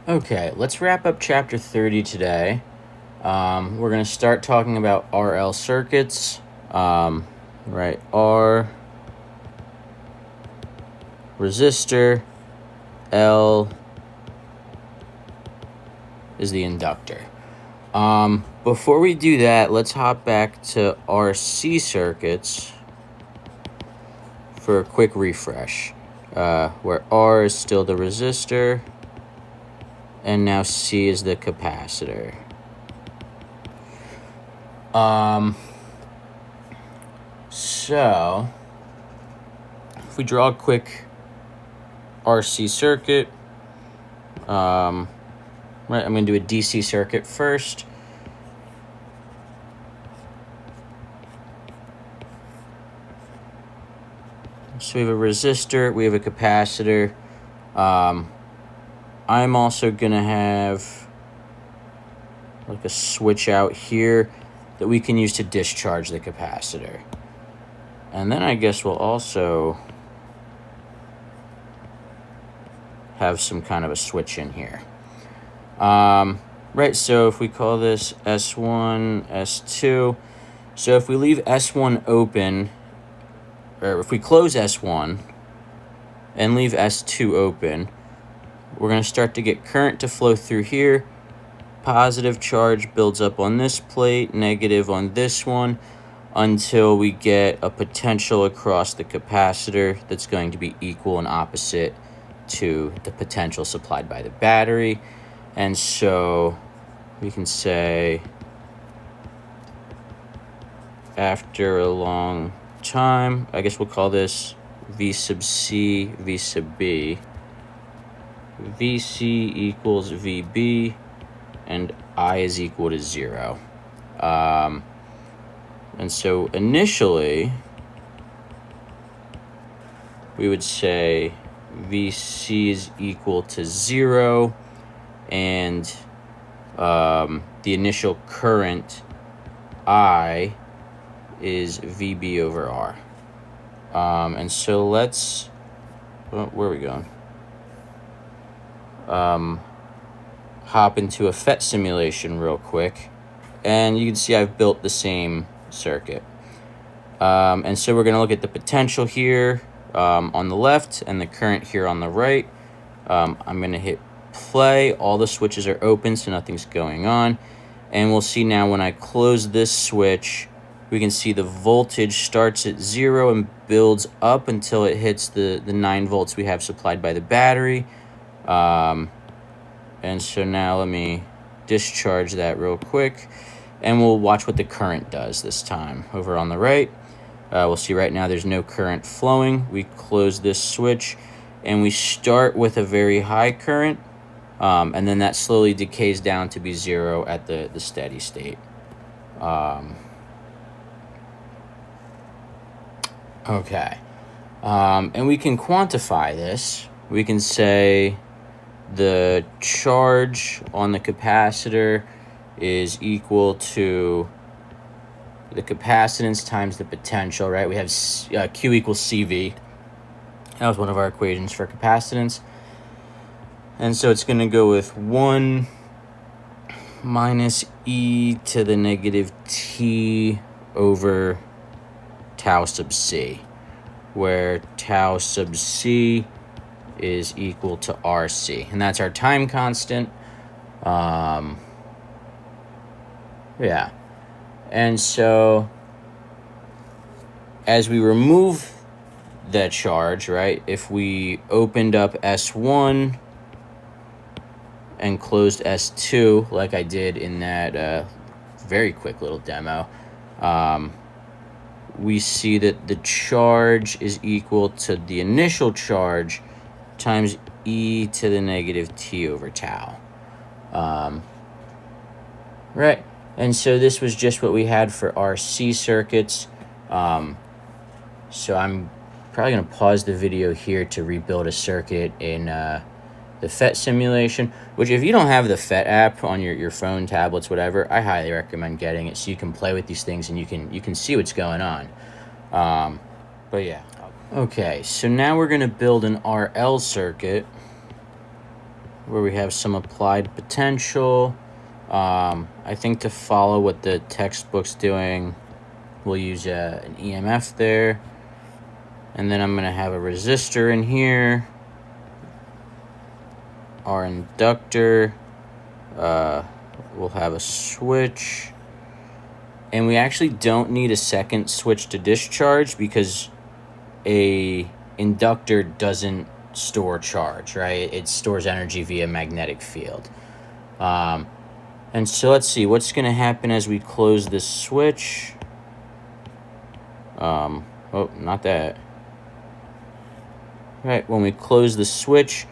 Okay, let's wrap up chapter 30 today. We're going to start talking about RL circuits. Right, R, resistor, L is the inductor. Before we do that, let's hop back to RC circuits for a quick refresh, where R is still the resistor, and now C is the capacitor. So if we draw a quick RC circuit, right, I'm going to do a DC circuit first. So we have a resistor, we have a capacitor. I'm also going to have like a switch out here that we can use to discharge the capacitor. And then I guess we'll also have some kind of a switch in here. Right, so if we call this S1, S2, so if we leave S1 open, or if we close S1 and leave S2 open, we're going to start to get current to flow through here. Positive charge builds up on this plate, negative on this one, until we get a potential across the capacitor that's going to be equal and opposite to the potential supplied by the battery. And so we can say after a long time, I guess we'll call this V sub C, V sub B. VC equals VB, and I is equal to 0. And so initially, we would say VC is equal to 0, and the initial current I is VB over R. And so let's, where are we going? Hop into a FET simulation real quick, and you can see I've built the same circuit. And so we're going to look at the potential here on the left and the current here on the right. I'm going to hit play. All the switches are open, so nothing's going on. And we'll see now when I close this switch, we can see the voltage starts at 0 and builds up until it hits the 9 volts we have supplied by the battery. And so now let me discharge that real quick, and we'll watch what the current does this time. Over on the right, we'll see right now there's no current flowing. We close this switch, and we start with a very high current, and then that slowly decays down to be 0 at the steady state. Okay. And we can quantify this. We can say the charge on the capacitor is equal to the capacitance times the potential, right? We have Q equals CV. That was one of our equations for capacitance. And so it's going to go with 1 minus e to the negative t over tau sub c, where tau sub c is equal to RC, and that's our time constant. Yeah, and so as we remove that charge, right, if we opened up S1 and closed S2 like I did in that very quick little demo, we see that the charge is equal to the initial charge times e to the negative t over tau. Right, and so this was just what we had for RC circuits. So I'm probably going to pause the video here to rebuild a circuit in the FET simulation, which if you don't have the FET app on your phone, tablets, whatever, I highly recommend getting it so you can play with these things and you can see what's going on. But yeah. Okay, so now we're going to build an RL circuit. where we have some applied potential. I think to follow what the textbook's doing, we'll use an EMF there. And then I'm going to have a resistor in here. Our inductor. We'll have a switch. And we actually don't need a second switch to discharge because a inductor doesn't store charge, right? It stores energy via magnetic field. And so let's see what's going to happen as we close this switch. Oh, not that. Right, when we close the switch,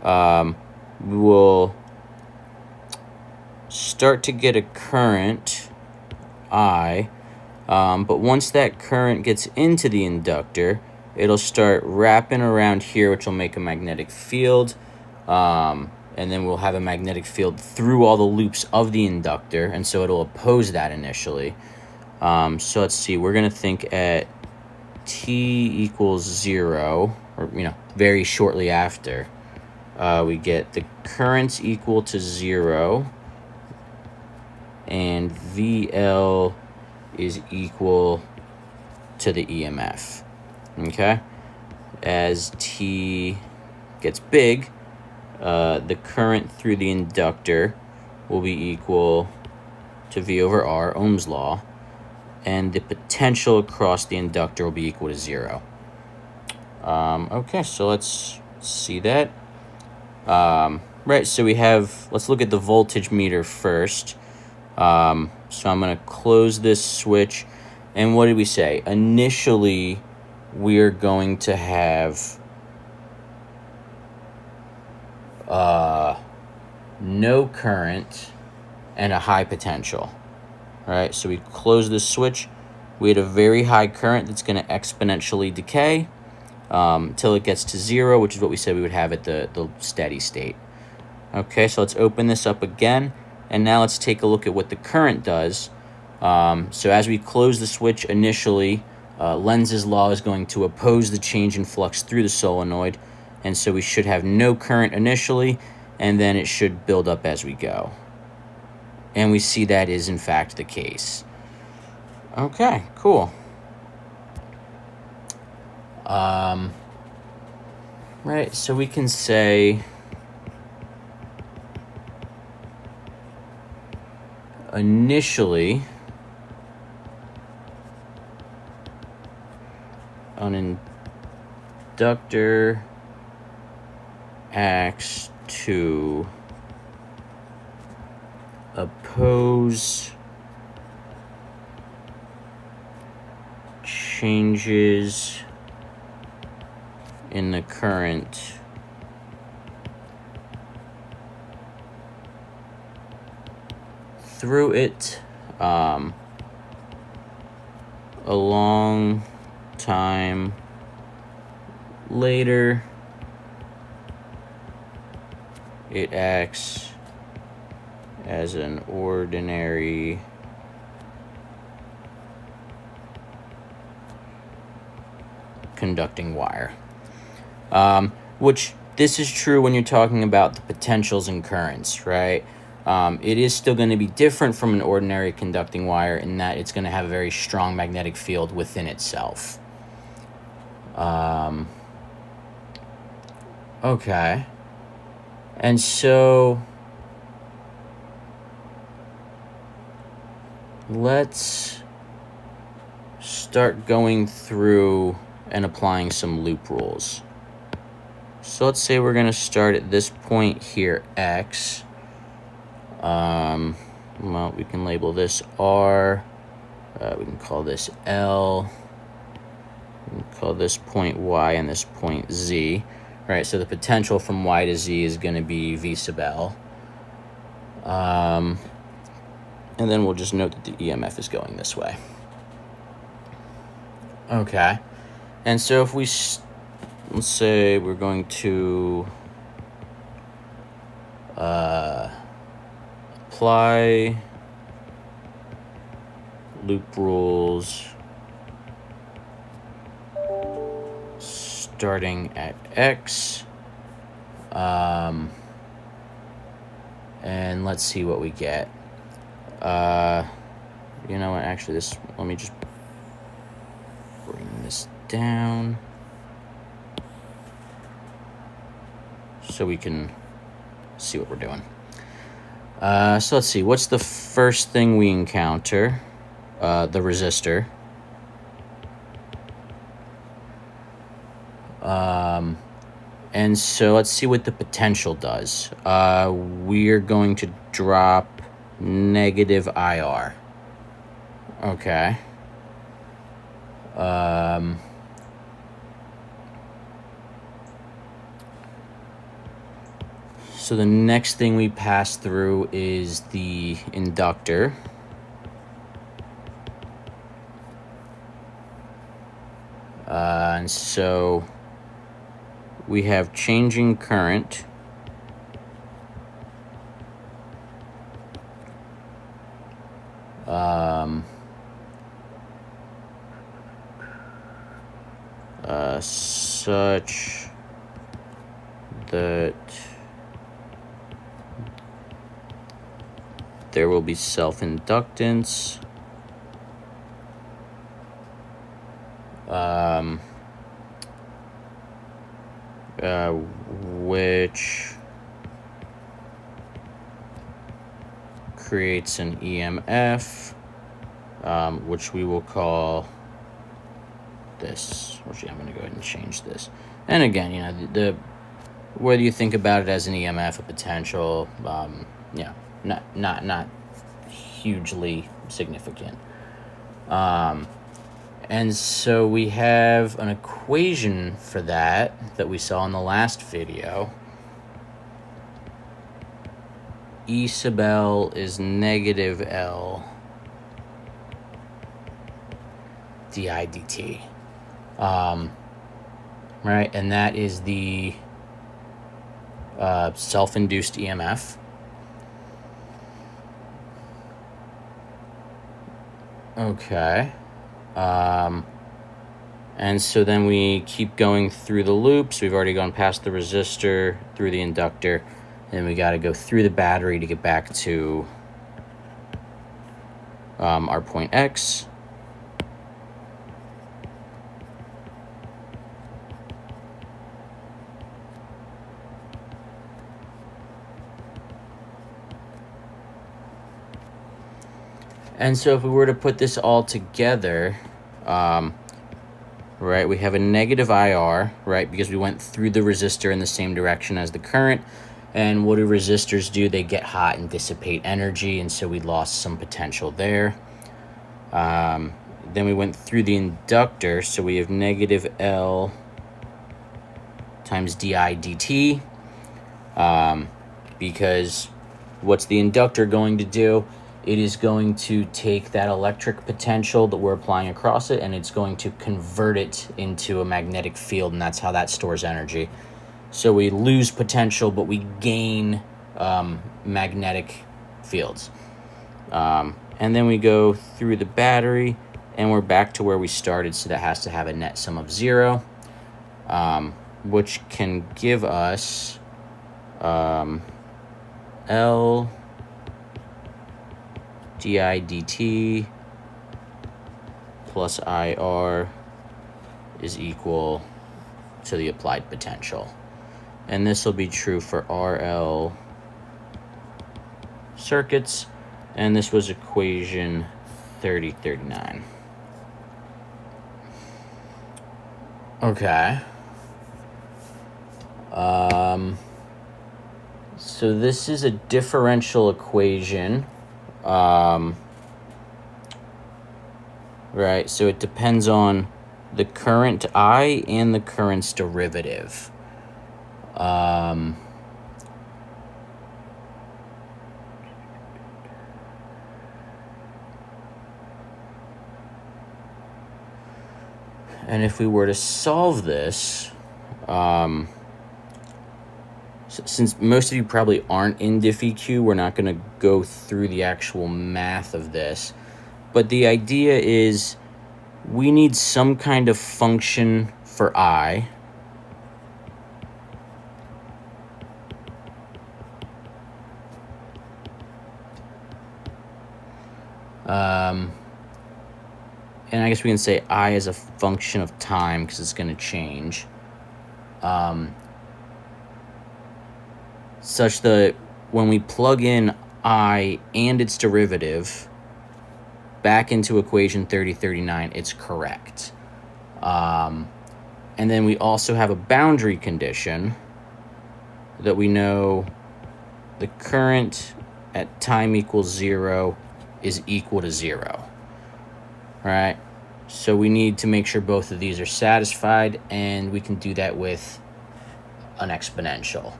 we will start to get a current, I. But once that current gets into the inductor, it'll start wrapping around here, which will make a magnetic field. And then we'll have a magnetic field through all the loops of the inductor, and so it'll oppose that initially. So let's see, we're going to think at t equals 0, or, very shortly after, we get the current's equal to 0, and VL is equal to the EMF, okay? As t gets big, the current through the inductor will be equal to V over R, Ohm's law, and the potential across the inductor will be equal to 0. Okay, so let's see that. Right, so we have, let's look at the voltage meter first. So I'm going to close this switch, and what did we say? Initially, we're going to have no current and a high potential. All right, so we close this switch. We had a very high current that's going to exponentially decay till it gets to 0, which is what we said we would have at the steady state. Okay, so let's open this up again, and now let's take a look at what the current does. So as we close the switch initially, Lenz's law is going to oppose the change in flux through the solenoid, and so we should have no current initially, and then it should build up as we go. And we see that is in fact the case. Okay, cool. Right, so we can say initially an inductor acts to oppose changes in the current through it a long time later. It acts as an ordinary conducting wire. Which this is true when you're talking about the potentials and currents, right? It is still going to be different from an ordinary conducting wire in that it's going to have a very strong magnetic field within itself. Okay. And so let's start going through and applying some loop rules. So let's say we're going to start at this point here, X. Well, we can label this R. We can call this L. We can call this point Y and this point Z. Right, so the potential from Y to Z is going to be V sub L. And then we'll just note that the EMF is going this way. Okay. And so if we, let's say we're going to apply loop rules starting at X. And let's see what we get. You know what, actually, let me just bring this down so we can see what we're doing. So let's see, what's the first thing we encounter? The resistor. And so let's see what the potential does. We're going to drop negative IR. Okay. So the next thing we pass through is the inductor. And so we have changing current. Such that there will be self-inductance, which creates an EMF, which we will call this. Actually, I'm going to go ahead and change this. And again, you know, the whether you think about it as an EMF, a potential, not hugely significant. And so we have an equation for that we saw in the last video. E sub L is negative L di dt. Right, and that is the self-induced EMF. Okay. And so then we keep going through the loops. We've already gone past the resistor, through the inductor, and we got to go through the battery to get back to our point X. And so if we were to put this all together, right, we have a negative IR, right, because we went through the resistor in the same direction as the current. And what do resistors do? They get hot and dissipate energy, and so we lost some potential there. Then we went through the inductor, so we have negative L times di dt, because what's the inductor going to do? It is going to take that electric potential that we're applying across it, and it's going to convert it into a magnetic field, and that's how that stores energy. So we lose potential, but we gain magnetic fields. And then we go through the battery, and we're back to where we started, so that has to have a net sum of 0, which can give us L di dt plus IR is equal to the applied potential. And this will be true for RL circuits, and this was equation 3039. Okay. So this is a differential equation. Right, so it depends on the current I and the current's derivative. And if we were to solve this, since most of you probably aren't in DiffEQ, we're not going to go through the actual math of this. But the idea is we need some kind of function for I. And I guess we can say I is a function of time because it's going to change. Such that when we plug in I and its derivative back into equation 3039, it's correct. And then we also have a boundary condition that we know the current at time equals 0 is equal to 0. All right? So we need to make sure both of these are satisfied, and we can do that with an exponential.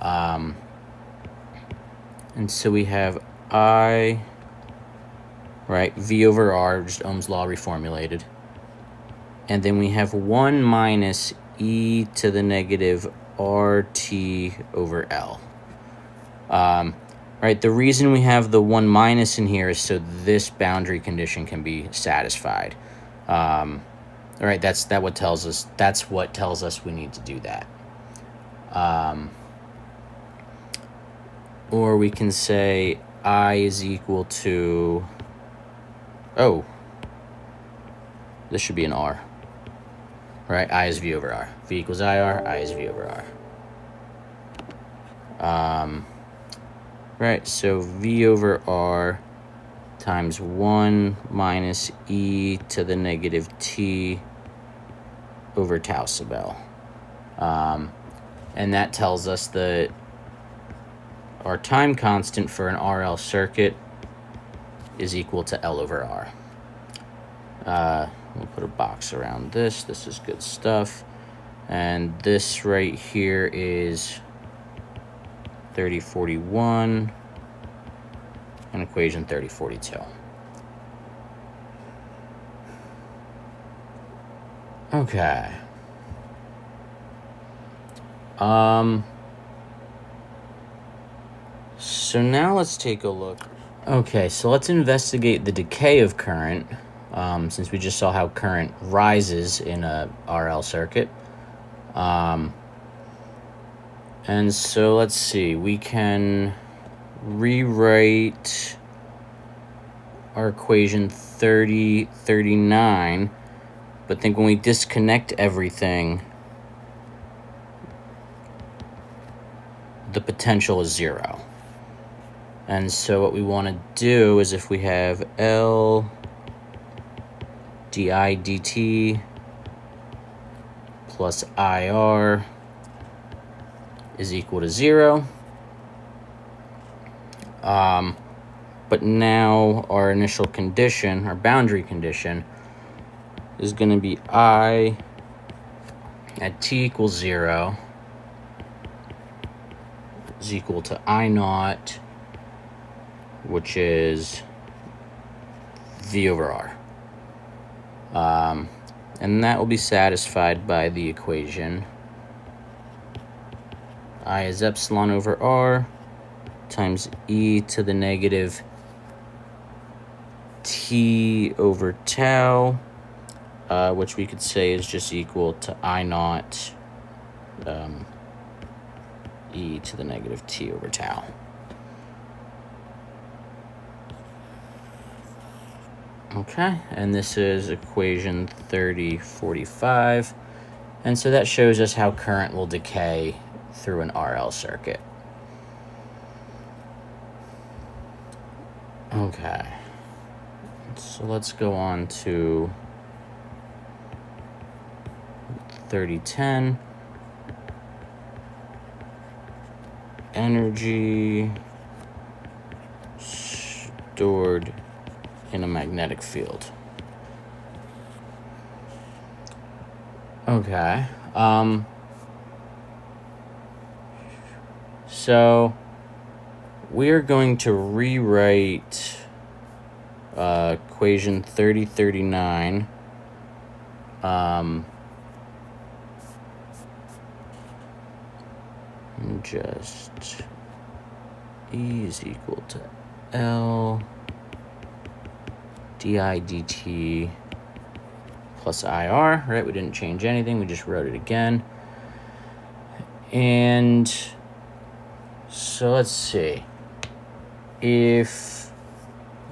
And so we have I, right, V over R, just Ohm's law reformulated. And then we have 1 minus e to the negative RT over L. Right, the reason we have the 1 minus in here is so this boundary condition can be satisfied. All right, that's what tells us we need to do that. Or we can say I is equal to, this should be an R. Right, I is V over R. V equals IR, I is V over R. Right, so V over R times 1 minus e to the negative t over tau sub L. And that tells us that our time constant for an RL circuit is equal to L over R. We'll put a box around this. This is good stuff. And this right here is 3041 and equation 3042. Okay. So now let's take a look. Okay, so let's investigate the decay of current, since we just saw how current rises in a RL circuit. And so let's see, we can rewrite our equation 3039, but think when we disconnect everything, the potential is 0. And so what we want to do is if we have L di dt plus IR is equal to 0. But now our initial condition, our boundary condition, is going to be I at t equals 0 is equal to I naught, which is V over R. And that will be satisfied by the equation I is epsilon over R times e to the negative t over tau, which we could say is just equal to I naught e to the negative t over tau. Okay, and this is equation 3045. And so that shows us how current will decay through an RL circuit. Okay, so let's go on to 3010. Energy stored in a magnetic field. Okay. So we're going to rewrite equation 3039 just E is equal to L di dt plus IR, right? We didn't change anything, we just wrote it again. And so let's see. If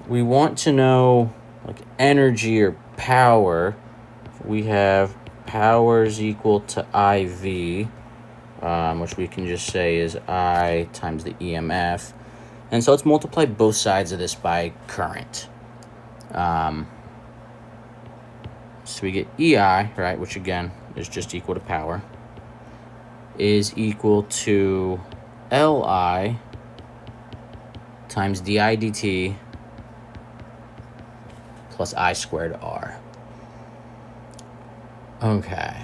we want to know like energy or power. We have power is equal to IV, which we can just say is I times the EMF. And so let's multiply both sides of this by current. So we get EI, right, which again is just equal to power, is equal to LI times DI dt plus I squared R. Okay.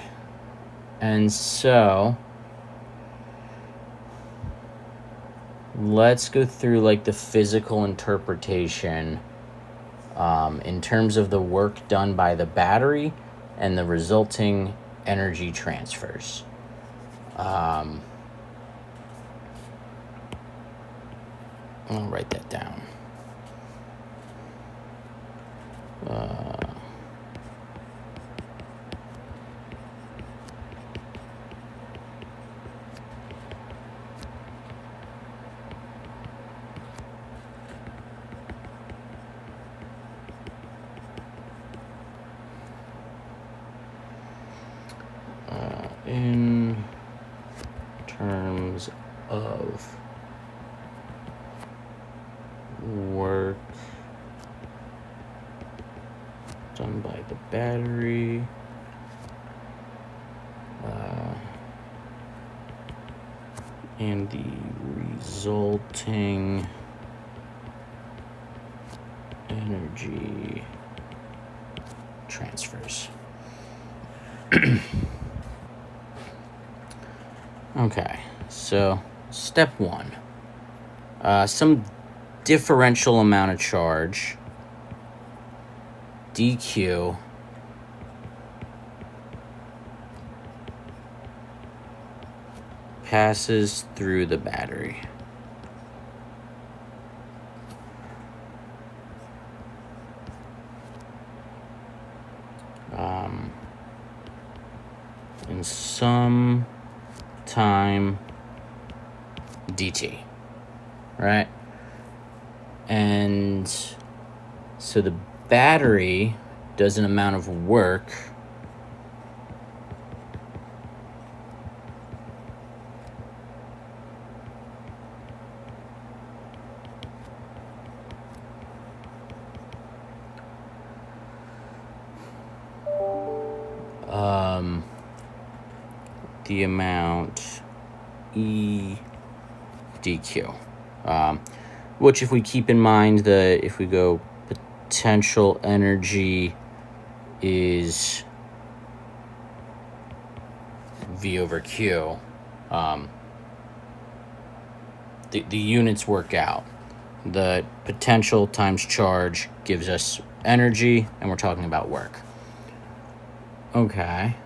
And so let's go through like the physical interpretation in terms of the work done by the battery and the resulting energy transfers. I'll write that down. In terms of work done by the battery and the resulting energy transfers. Okay, so step one, some differential amount of charge, dq, passes through the battery. In some time dt, right? And so the battery does an amount of work the amount E dq, which if we keep in mind that if we go potential energy is V over Q, the units work out. The potential times charge gives us energy, and we're talking about work. Okay.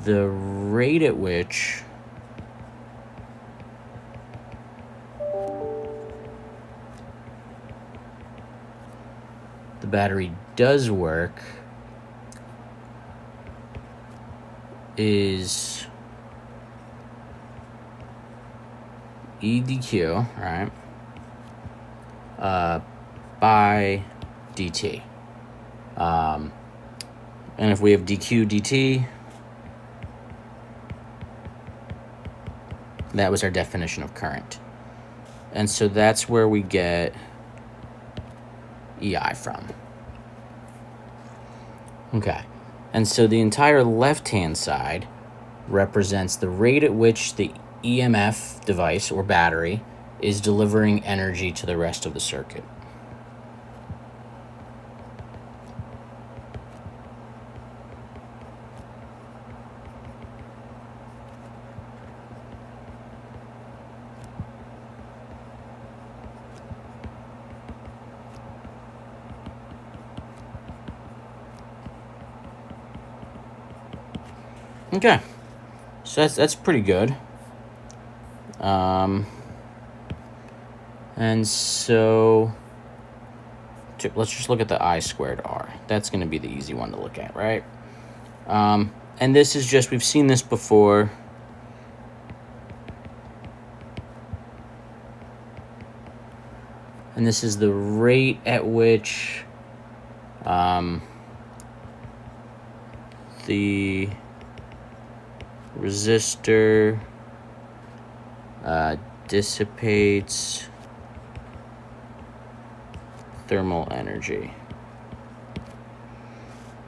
The rate at which the battery does work is E dq, right, by dt. And if we have dq dt, that was our definition of current. And so that's where we get EI from. Okay. And so the entire left-hand side represents the rate at which the EMF device or battery is delivering energy to the rest of the circuit. Okay, so that's pretty good. And so let's just look at the I squared R. That's going to be the easy one to look at, right? And this is just, we've seen this before. And this is the rate at which the resistor dissipates thermal energy.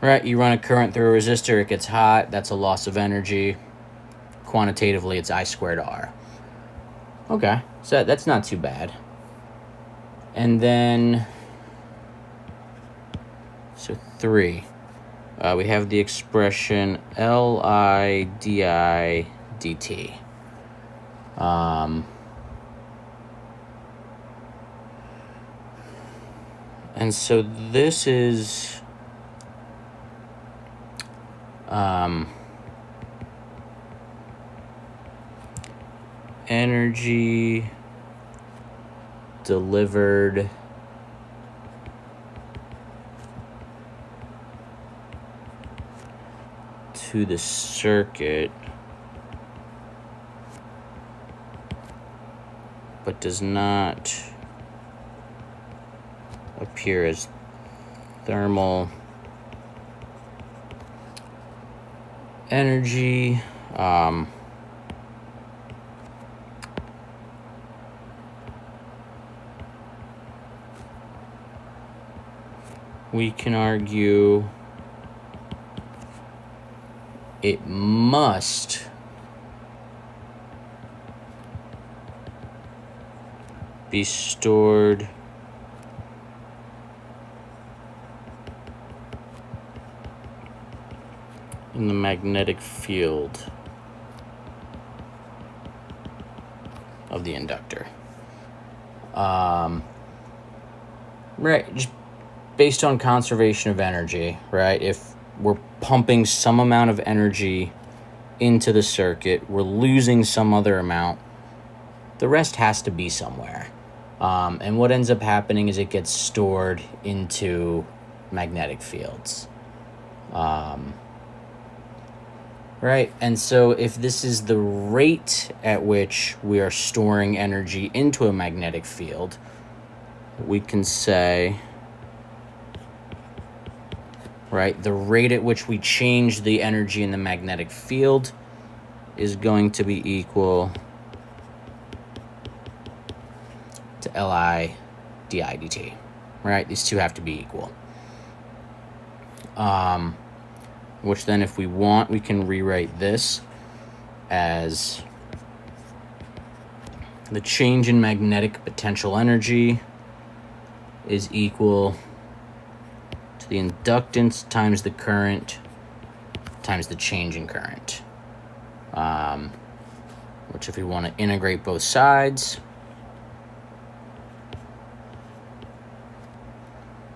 Right, you run a current through a resistor, it gets hot, that's a loss of energy. Quantitatively, it's I squared R. Okay, so that's not too bad. And then, so 3. We have the expression Li di dt. And so this is energy delivered to the circuit but does not appear as thermal energy. We can argue it must be stored in the magnetic field of the inductor. Right, just based on conservation of energy, right? If we're pumping some amount of energy into the circuit, we're losing some other amount, the rest has to be somewhere. And what ends up happening is it gets stored into magnetic fields. Right, and so if this is the rate at which we are storing energy into a magnetic field, we can say, right, the rate at which we change the energy in the magnetic field is going to be equal to Li di dt, right? These two have to be equal. Which then, if we want, we can rewrite this as the change in magnetic potential energy is equal to the inductance times the current times the change in current. Which, if we want to integrate both sides,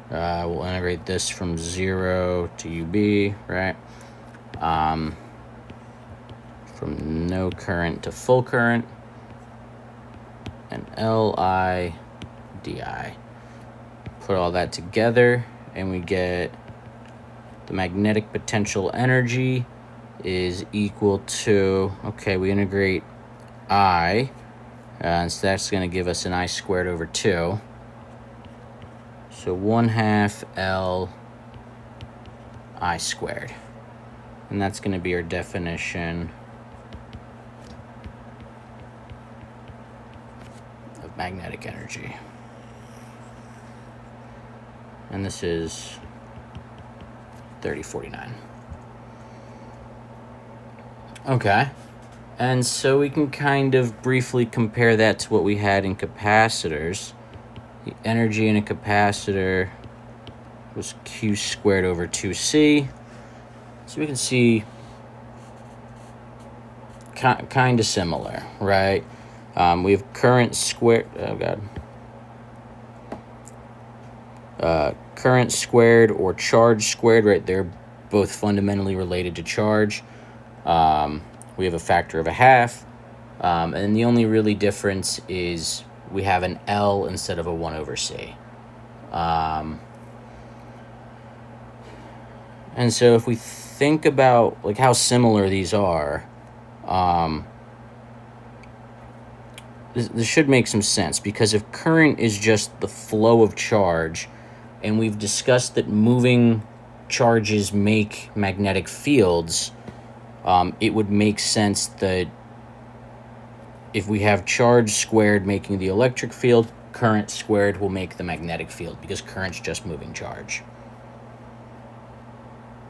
we'll integrate this from 0 to UB, right? From no current to full current, and Li di. Put all that together, and we get the magnetic potential energy is equal to, okay, we integrate I, and so that's going to give us an I squared over 2. So 1/2 L I squared. And that's going to be our definition of magnetic energy. And this is 3049. Okay. And so we can kind of briefly compare that to what we had in capacitors. The energy in a capacitor was Q squared over 2C. So we can see kind of similar, right? We have current squared, current squared or charge squared, right? They're both fundamentally related to charge. We have a factor of 1/2. And the only really difference is we have an L instead of a 1 over C. And so if we think about like how similar these are, this should make some sense, because if current is just the flow of charge, and we've discussed that moving charges make magnetic fields, it would make sense that if we have charge squared making the electric field, current squared will make the magnetic field, because current's just moving charge.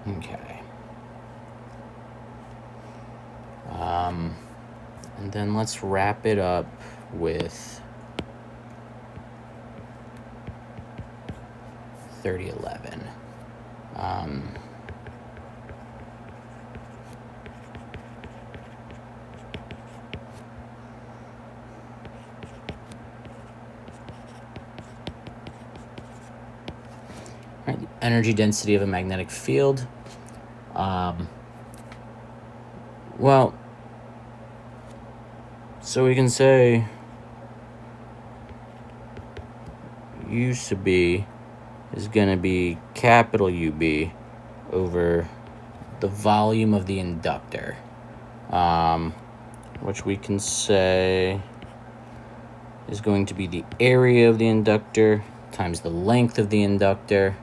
Okay. And then let's wrap it up with 3011. Right, the energy density of a magnetic field. Well, so we can say U sub B is going to be capital UB over the volume of the inductor, which we can say is going to be the area of the inductor times the length of the inductor.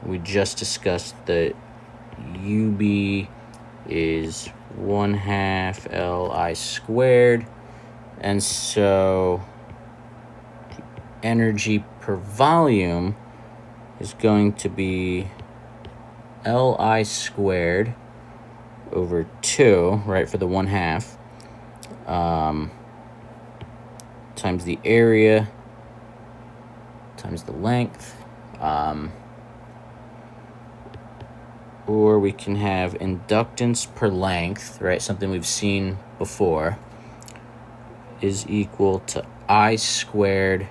We just discussed that UB is 1/2 Li squared, and so the energy per volume is going to be Li squared over 2, right, for the 1/2, times the area times the length. Or we can have inductance per length, right, something we've seen before, is equal to I squared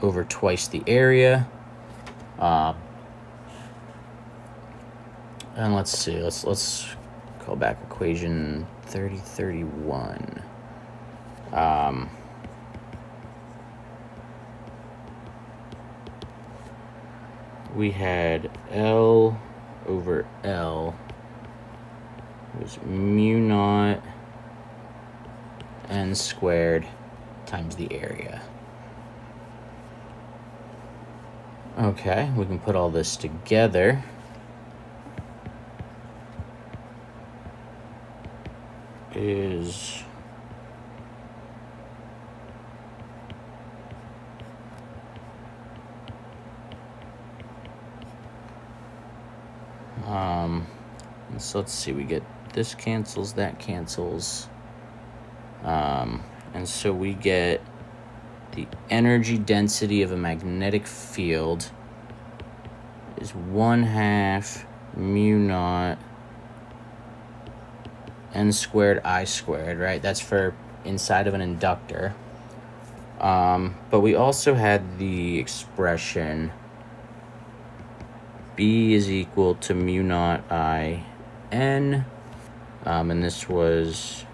over twice the area. And let's see, let's call back equation 3031. We had L over L was mu naught N squared times the area. Okay, we can put all this together. Is so let's see, we get this cancels, that cancels, and so we get the energy density of a magnetic field is 1/2 mu naught N squared I squared, right? That's for inside of an inductor. But we also had the expression B is equal to mu naught I N, and this was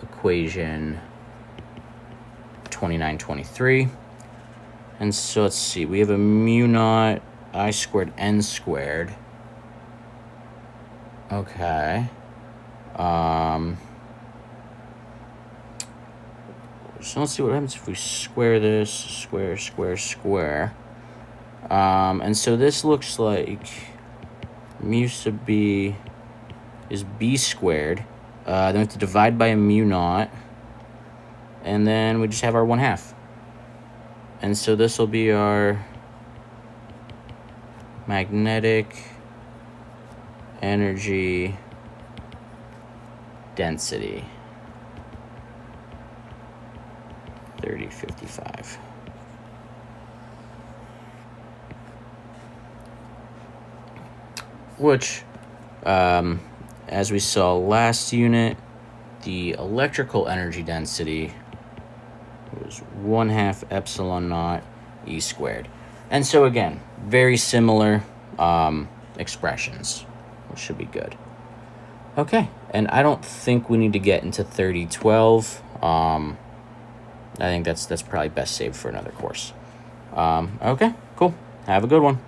equation 2923. And so let's see, we have a mu naught I squared N squared. Okay. So let's see what happens if we square this, square, square, square. And so this looks like mu sub B is B squared. Then we have to divide by a mu naught. And then we just have our 1/2. And so this will be our magnetic energy density. 3055. Which, as we saw last unit, the electrical energy density was 1/2 epsilon naught E squared. And so again, very similar expressions, which should be good. Okay, and I don't think we need to get into 3012. I think that's probably best saved for another course. Okay, cool. Have a good one.